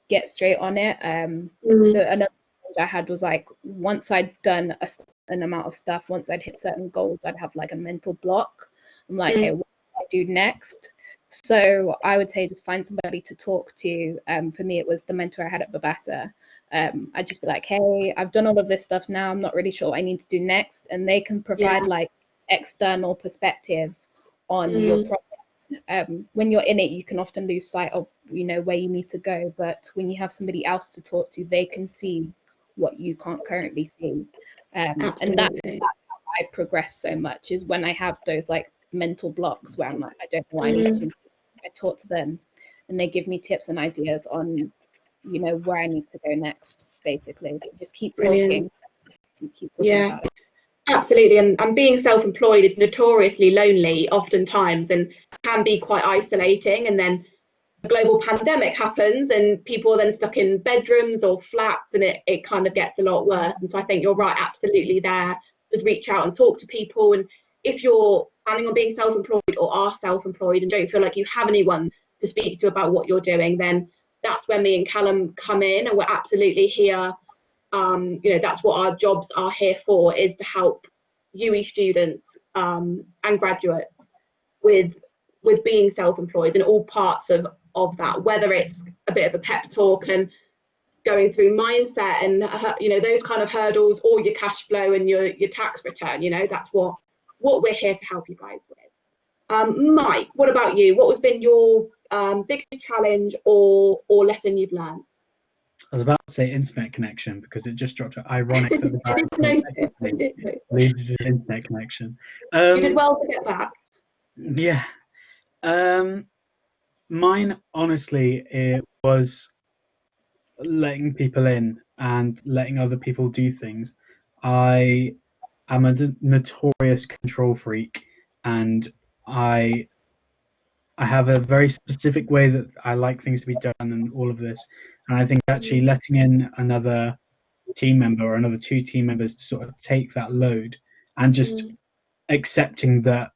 S4: get straight on it. Another challenge I had was like, once I'd done an amount of stuff, once I'd hit certain goals, I'd have like a mental block. I'm like, hey, what do I do next? So I would say just find somebody to talk to. For me, it was the mentor I had at Babassa. I'd just be like, hey, I've done all of this stuff now, I'm not really sure what I need to do next. And they can provide like external perspective on your project. When you're in it, you can often lose sight of, where you need to go. But when you have somebody else to talk to, they can see what you can't currently see. And that's how I've progressed so much, is when I have those like mental blocks where I'm like, I don't know what I need to do. I talk to them and they give me tips and ideas on, where I need to go next, basically. So just keep talking. Keep talking about it.
S1: Absolutely, and being self-employed is notoriously lonely oftentimes and can be quite isolating, and then a global pandemic happens and people are then stuck in bedrooms or flats, and it kind of gets a lot worse. And so I think you're right, absolutely, there to reach out and talk to people. And if you're planning on being self-employed or are self-employed and don't feel like you have anyone to speak to about what you're doing, then that's where me and Callum come in, and we're absolutely here. That's what our jobs are here for, is to help UWE students and graduates with being self-employed and all parts of that, whether it's a bit of a pep talk and going through mindset and those kind of hurdles, or your cash flow and your tax return. That's what we're here to help you guys with. Mike, what about you? What has been your biggest challenge or lesson you've learned?
S2: I was about to say internet connection because it just dropped. Ironic that the
S1: I did notice.
S2: leads to internet connection.
S1: You did well to get back.
S2: Yeah. Mine, honestly, it was letting people in and letting other people do things. I am a notorious control freak, and I have a very specific way that I like things to be done and all of this. And I think actually letting in another team member or another 2 team members to sort of take that load, and just accepting that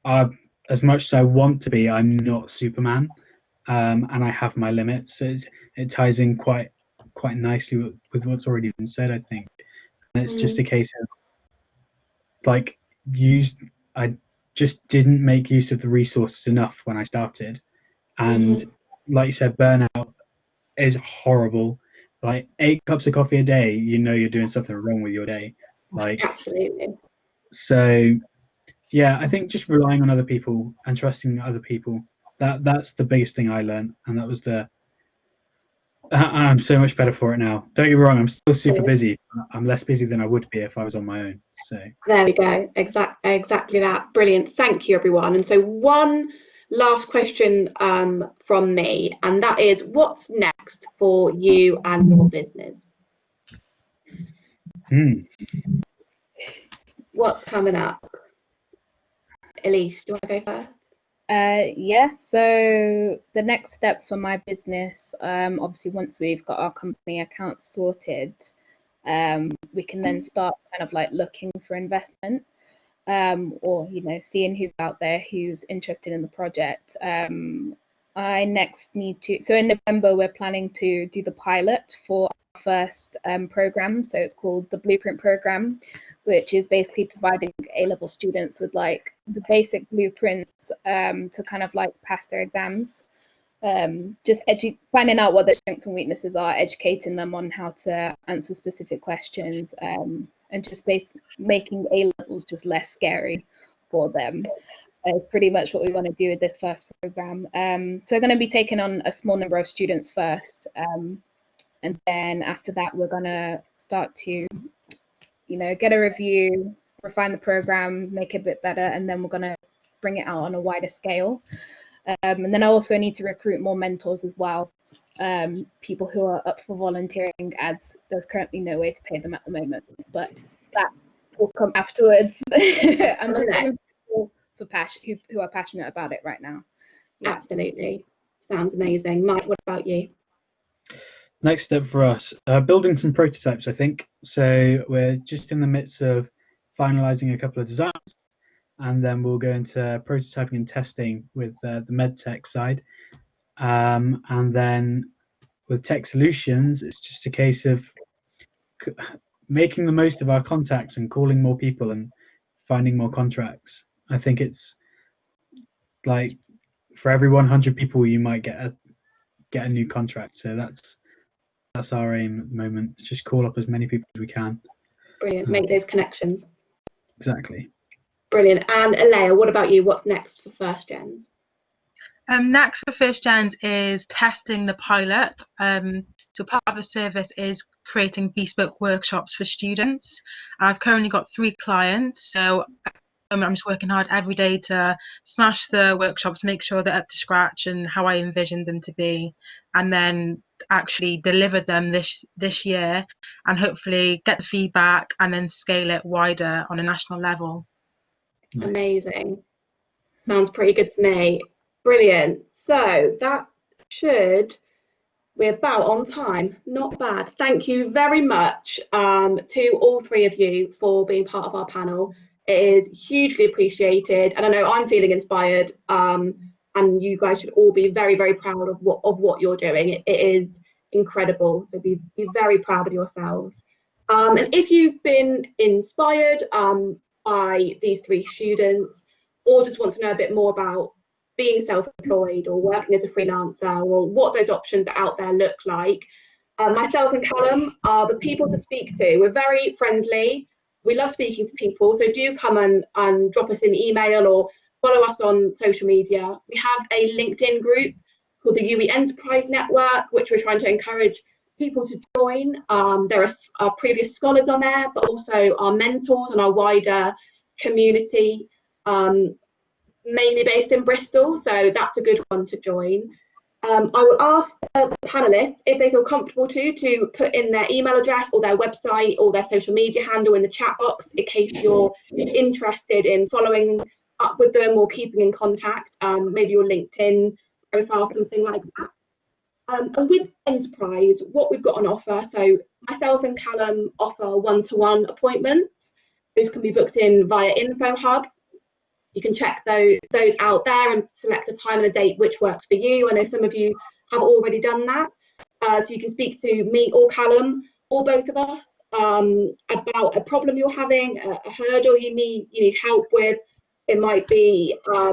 S2: as much as I want to be, I'm not Superman, and I have my limits. So it ties in quite nicely with what's already been said, I think. And it's just a case of like I just didn't make use of the resources enough when I started, and like you said, burnout is horrible. Like 8 cups of coffee a day, you're doing something wrong with your day. Like,
S1: Absolutely.
S2: so yeah, I think just relying on other people and trusting other people, that's the biggest thing I learned, and that was I'm so much better for it now. Don't get me wrong, I'm still super busy. I'm less busy than I would be if I was on my own. So
S1: there we go. Exactly that. Brilliant. Thank you, everyone. And so one last question from me, and that is, what's next for you and your business? What's coming up? Elise, do you want to go first?
S4: Yes, so the next steps for my business, obviously once we've got our company accounts sorted, we can then start kind of like looking for investment, or seeing who's out there who's interested in the project. I next need to, so in November we're planning to do the pilot for our first program, so it's called the Blueprint Program, which is basically providing A-level students with like the basic blueprints to kind of like pass their exams. Just finding out what their strengths and weaknesses are, educating them on how to answer specific questions, and just making A-levels just less scary for them. Is pretty much what we want to do with this first program. So we're going to be taking on a small number of students first, and then after that we're going to start to get a review, refine the program, make it a bit better, and then we're going to bring it out on a wider scale. And then I also need to recruit more mentors as well, people who are up for volunteering, as there's currently no way to pay them at the moment, but that will come afterwards. I'm just looking for people who are passionate about it right now.
S1: Yeah. Absolutely. Sounds amazing. Mike, what about you?
S2: Next step for us, building some prototypes, I think. So we're just in the midst of finalizing a couple of designs, and then we'll go into prototyping and testing with the medtech side. And then with tech solutions, it's just a case of making the most of our contacts and calling more people and finding more contracts. I think it's like for every 100 people you might get a new contract. So that's our aim at the moment. It's just call up as many people as we can.
S1: Brilliant. Make those connections.
S2: Exactly.
S1: Brilliant. And Alea, what about you? What's next for First Gens?
S3: Next for First Gens is testing the pilot. So part of the service is creating bespoke workshops for students. I've currently got 3 clients, so I'm just working hard every day to smash the workshops, make sure they're up to scratch and how I envisioned them to be, and then actually deliver them this year, and hopefully get the feedback and then scale it wider on a national level.
S2: Nice.
S1: Amazing. Sounds pretty good to me. Brilliant. So we're about on time. Not bad. Thank you very much to all 3 of you for being part of our panel. It is hugely appreciated, and I know I'm feeling inspired, and you guys should all be very, very proud of what you're doing. It is incredible, so be very proud of yourselves. And if you've been inspired by these 3 students, or just want to know a bit more about being self-employed or working as a freelancer, or what those options out there look like, myself and Callum are the people to speak to. We're very friendly. We love speaking to people, so do come and drop us an email or follow us on social media. We have a LinkedIn group called the UWE Enterprise Network, which we're trying to encourage people to join. There are our previous scholars on there, but also our mentors and our wider community, mainly based in Bristol, so that's a good one to join. I will ask the panelists if they feel comfortable to put in their email address or their website or their social media handle in the chat box in case you're interested in following up with them or keeping in contact, maybe your LinkedIn profile, something like that. And with Enterprise, what we've got on offer, so myself and Callum offer one-to-one appointments. Those can be booked in via Info Hub. You can check those out there and select a time and a date which works for you. I know some of you have already done that. So you can speak to me or Callum or both of us about a problem you're having, a hurdle you need help with. It might be how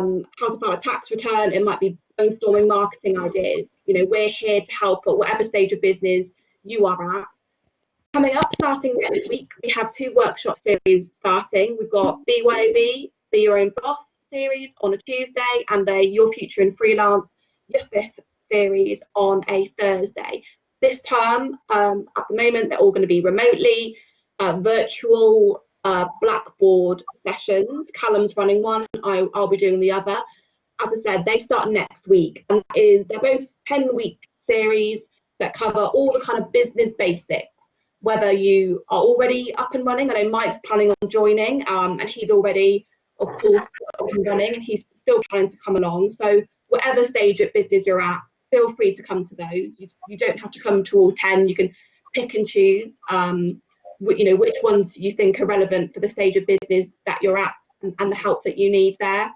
S1: to file a tax return. It might be brainstorming marketing ideas. We're here to help at whatever stage of business you are at. Coming up, starting next week, we have 2 workshop series starting. We've got BYOB, Be Your Own Boss series on a Tuesday, and a Your Future in Freelance, Your 5th series on a Thursday. This term, at the moment, they're all going to be remotely, virtual Blackboard sessions. Callum's running one, I'll be doing the other. As I said, they start next week, and they're both 10-week series that cover all the kind of business basics. Whether you are already up and running, I know Mike's planning on joining, and he's already, of course, up and running, and he's still planning to come along. So whatever stage of business you're at, feel free to come to those. You don't have to come to all 10. You can pick and choose, which ones you think are relevant for the stage of business that you're at and the help that you need there.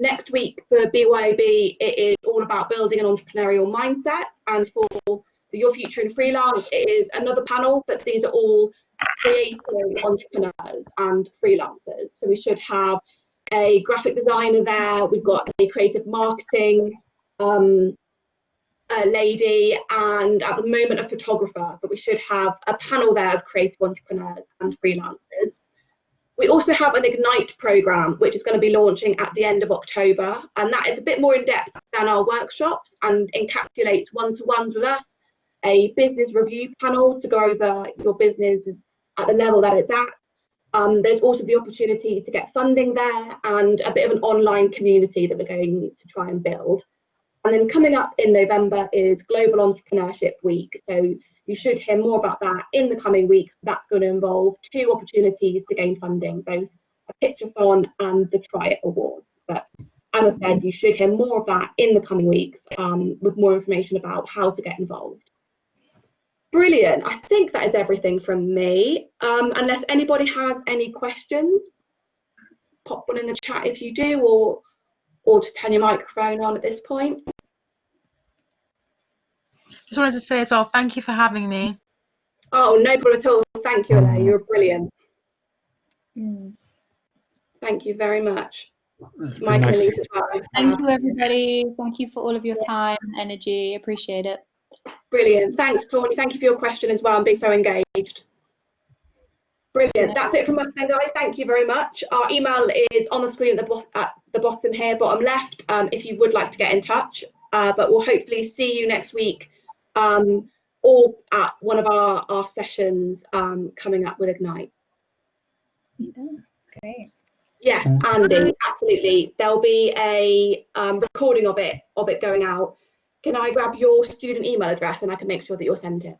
S1: Next week for BYOB, it is all about building an entrepreneurial mindset, and for Your Future in Freelance, it is another panel, but these are all creative entrepreneurs and freelancers. So we should have a graphic designer there. We've got a creative marketing lady, and at the moment a photographer, but we should have a panel there of creative entrepreneurs and freelancers. We also have an Ignite programme, which is going to be launching at the end of October, and that is a bit more in depth than our workshops and encapsulates one-to-ones with us, a business review panel to go over your business at the level that it's at. There's also the opportunity to get funding there, and a bit of an online community that we're going to try and build. And then coming up in November is Global Entrepreneurship Week. So you should hear more about that in the coming weeks. That's going to involve 2 opportunities to gain funding, both a pitchathon and the Try It Awards. But as I said, you should hear more of that in the coming weeks with more information about how to get involved. Brilliant. I think that is everything from me. Unless anybody has any questions, pop one in the chat if you do, or just turn your microphone on at this point.
S3: Just wanted to say as well, thank you for having me.
S1: Oh, no problem at all. Thank you, Elaine. You're brilliant. Thank you very much. Mike and Elise as well.
S5: Thank you, everybody. Thank you for all of your time and energy. Appreciate it.
S1: Brilliant. Thanks, Tawny. Thank you for your question as well and being so engaged. Brilliant. That's it from us then, guys. Thank you very much. Our email is on the screen at the bottom here, bottom left, if you would like to get in touch. But we'll hopefully see you next week or at one of our sessions coming up with Ignite.
S4: Great.
S1: Yes, Andy, absolutely. There'll be a recording of it going out. Can I grab your student email address and I can make sure that you're sent it?